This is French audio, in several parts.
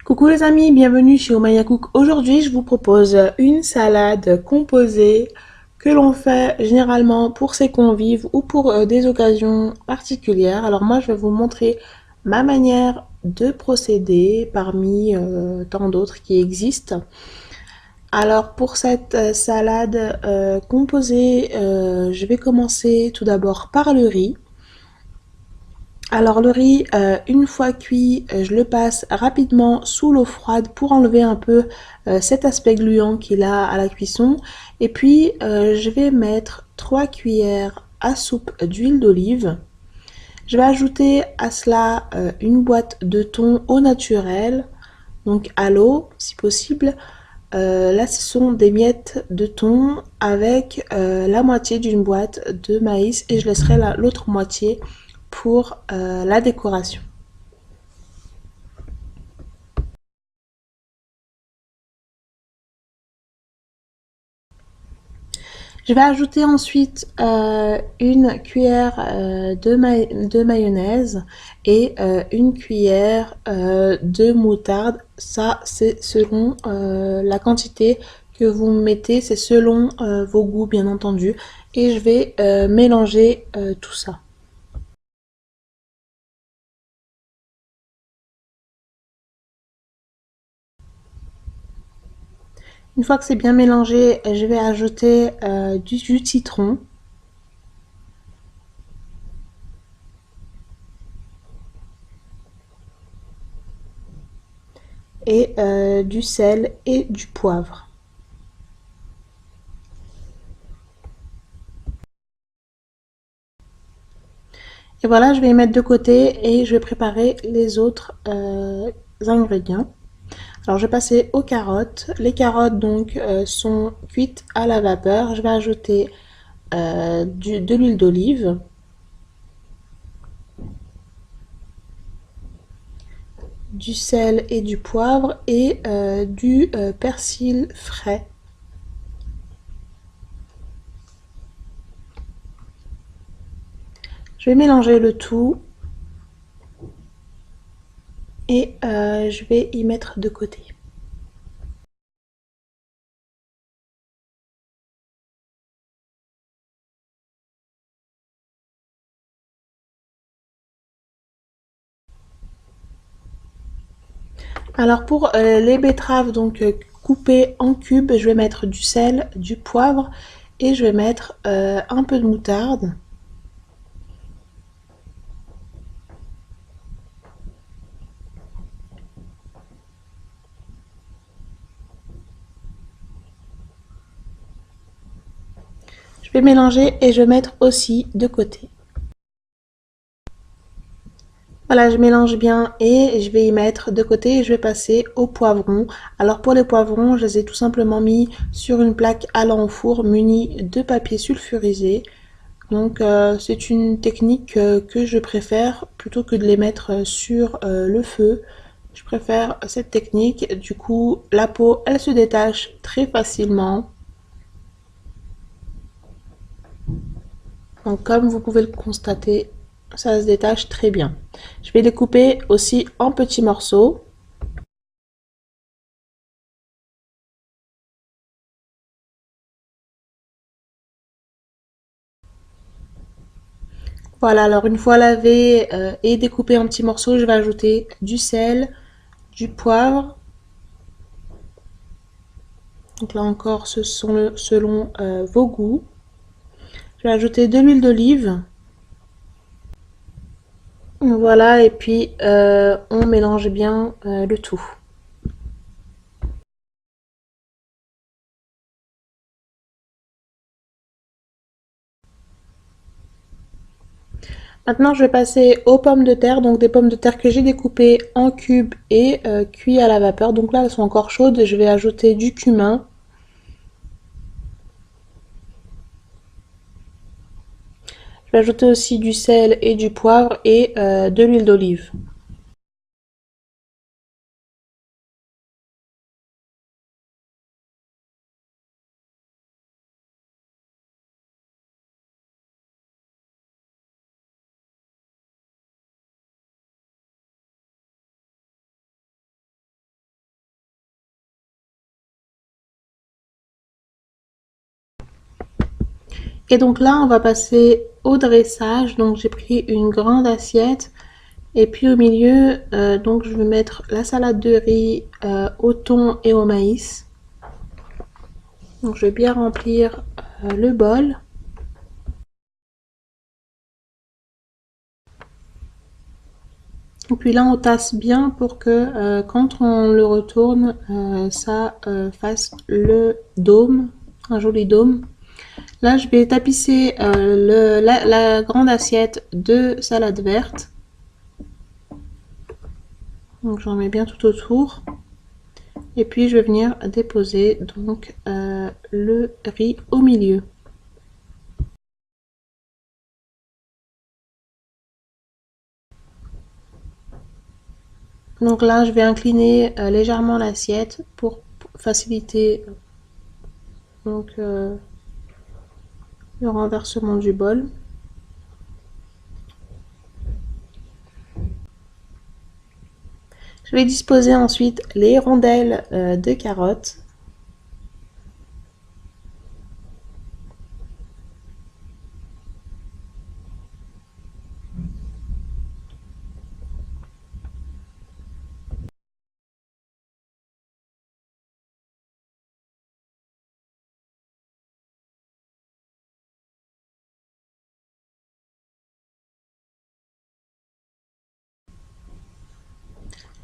Coucou les amis, bienvenue chez Omaya Cook. Aujourd'hui, je vous propose une salade composée que l'on fait généralement pour ses convives ou pour des occasions particulières. Alors moi, je vais vous montrer ma manière de procéder parmi tant d'autres qui existent. Alors pour cette salade composée, je vais commencer tout d'abord par le riz. Alors le riz, une fois cuit, je le passe rapidement sous l'eau froide pour enlever un peu cet aspect gluant qu'il a à la cuisson. Et puis je vais mettre 3 cuillères à soupe d'huile d'olive. Je vais ajouter à cela une boîte de thon au naturel, donc à l'eau si possible. Là ce sont des miettes de thon avec la moitié d'une boîte de maïs et je laisserai l'autre moitié pour la décoration. Je vais ajouter ensuite une cuillère de mayonnaise et une cuillère de moutarde. Ça, c'est selon la quantité que vous mettez, c'est selon vos goûts bien entendu. Et je vais mélanger tout ça. Une fois que c'est bien mélangé, je vais ajouter du jus de citron et du sel et du poivre. Et voilà, je vais les mettre de côté et je vais préparer les autres ingrédients. Alors je vais passer aux carottes. Les carottes donc sont cuites à la vapeur. Je vais ajouter de l'huile d'olive, du sel et du poivre et du persil frais. Je vais mélanger le tout et je vais y mettre de côté. Alors pour les betteraves donc coupées en cubes, je vais mettre du sel, du poivre et je vais mettre un peu de moutarde. Je vais mélanger et je vais mettre aussi de côté. Voilà, je mélange bien et je vais y mettre de côté et je vais passer aux poivrons. Alors pour les poivrons, je les ai tout simplement mis sur une plaque allant au four munie de papier sulfurisé. Donc c'est une technique que je préfère plutôt que de les mettre sur le feu. Je préfère cette technique. Du coup, la peau, elle se détache très facilement. Donc comme vous pouvez le constater, ça se détache très bien. Je vais les couper aussi en petits morceaux. Voilà, alors une fois lavé et découpé en petits morceaux, je vais ajouter du sel, du poivre. Donc là encore, ce sont selon vos goûts. Je vais ajouter de l'huile d'olive. Voilà, et puis on mélange bien le tout. Maintenant, je vais passer aux pommes de terre, donc des pommes de terre que j'ai découpées en cubes et cuits à la vapeur. Donc là, elles sont encore chaudes. Je vais ajouter du cumin. Je vais ajouter aussi du sel et du poivre et de l'huile d'olive. Et donc là, on va passer au dressage. Donc j'ai pris une grande assiette. Et puis au milieu, donc je vais mettre la salade de riz au thon et au maïs. Donc je vais bien remplir le bol. Et puis là, on tasse bien pour que quand on le retourne, ça fasse le dôme, un joli dôme. Là, je vais tapisser la grande assiette de salade verte. Donc j'en mets bien tout autour. Et puis je vais venir déposer donc le riz au milieu. Donc là, je vais incliner légèrement l'assiette pour faciliter donc, le renversement du bol. Je vais disposer ensuite les rondelles de carottes.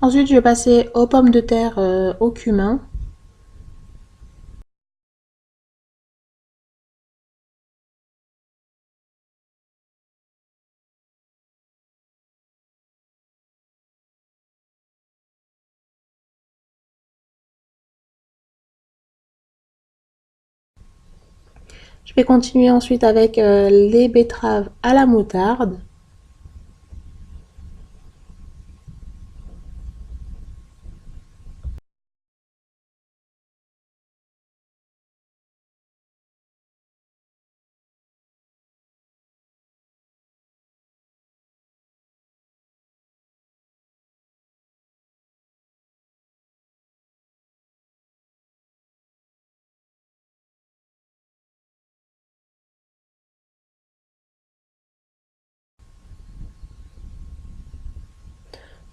Ensuite, je vais passer aux pommes de terre au cumin. Je vais continuer ensuite avec les betteraves à la moutarde.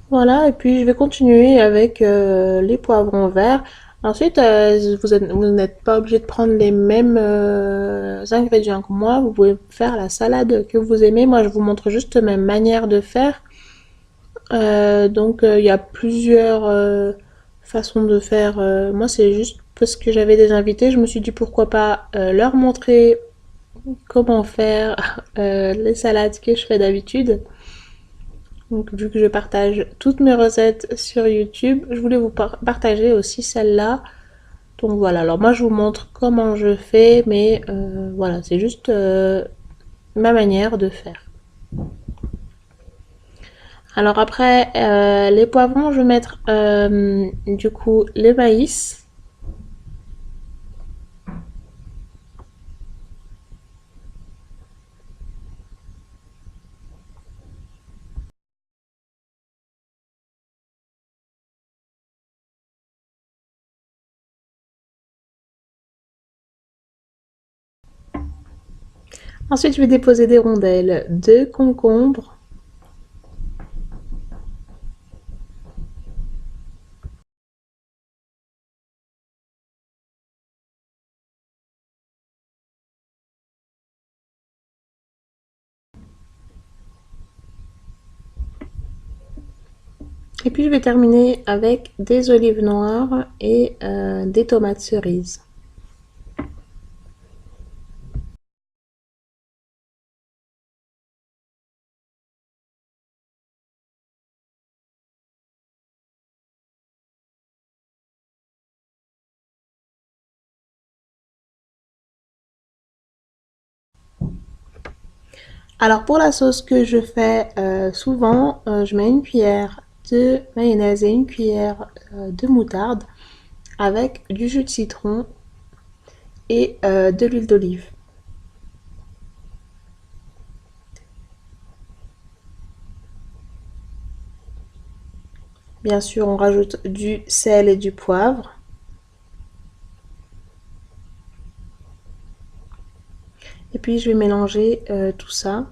Voilà, et puis je vais continuer avec les poivrons verts. Ensuite, vous n'êtes pas obligé de prendre les mêmes ingrédients que moi. Vous pouvez faire la salade que vous aimez. Moi, je vous montre juste ma manière de faire. Donc, il y a plusieurs façons de faire. Moi, c'est juste parce que j'avais des invités. Je me suis dit pourquoi pas leur montrer comment faire les salades que je fais d'habitude. Donc, vu que je partage toutes mes recettes sur YouTube, je voulais vous partager aussi celle-là. Donc voilà, alors moi je vous montre comment je fais, mais voilà, c'est juste ma manière de faire. Alors après, les poivrons, je vais mettre du coup le maïs. Ensuite, je vais déposer des rondelles de concombre. Et puis je vais terminer avec des olives noires et des tomates cerises. Alors pour la sauce que je fais souvent, je mets une cuillère de mayonnaise et une cuillère de moutarde avec du jus de citron et de l'huile d'olive. Bien sûr, on rajoute du sel et du poivre. Et puis puis je vais mélanger tout ça.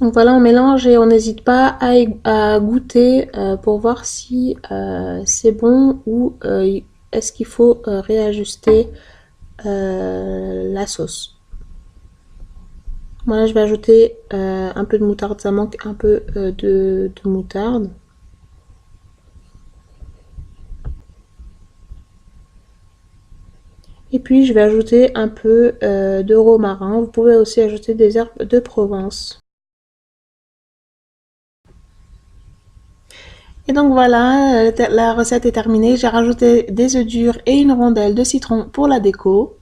Donc voilà, on mélange et on n'hésite pas à goûter pour voir si c'est bon ou est-ce qu'il faut réajuster la sauce. Voilà, je vais ajouter un peu de moutarde, ça manque un peu de moutarde. Et puis je vais ajouter un peu de romarin. Vous pouvez aussi ajouter des herbes de Provence. Et donc voilà, la recette est terminée. J'ai rajouté des œufs durs et une rondelle de citron pour la déco.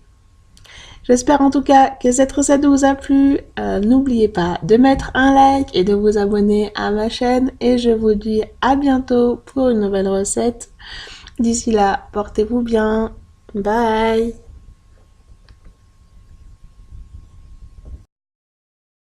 J'espère en tout cas que cette recette vous a plu. N'oubliez pas de mettre un like et de vous abonner à ma chaîne. Et je vous dis à bientôt pour une nouvelle recette. D'ici là, portez-vous bien. Bye!